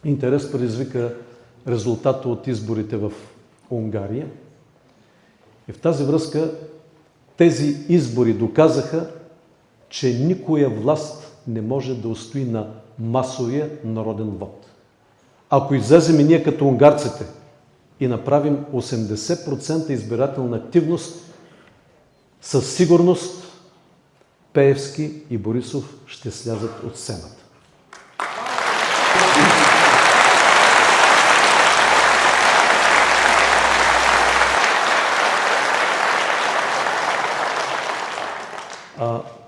Интерес предизвика резултата от изборите в Унгария. И в тази връзка тези избори доказаха, че никоя власт не може да устои на масовия народен вод. Ако излезем и ние като унгарците и направим 80% избирателна активност, със сигурност Пеевски и Борисов ще слязат от сцената.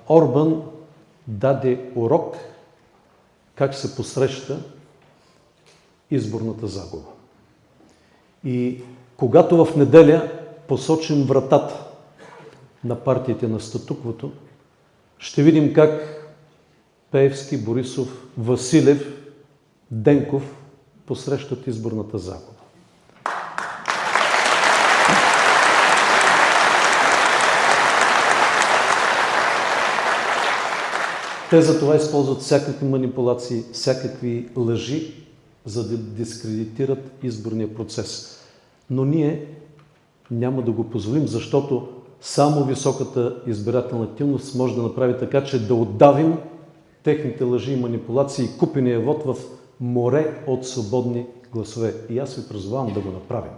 Орбан даде урок как се посреща изборната загуба. И когато в неделя посочим вратата на партиите на статуквото, ще видим как Пеевски, Борисов, Василев, Денков посрещат изборната загуба. Те за това използват всякакви манипулации, всякакви лъжи, за да дискредитират изборния процес. Но ние няма да го позволим, защото само високата избирателна активност може да направи така, че да отдавим техните лъжи и манипулации и купения вот в море от свободни гласове. И аз ви призовавам да го направим.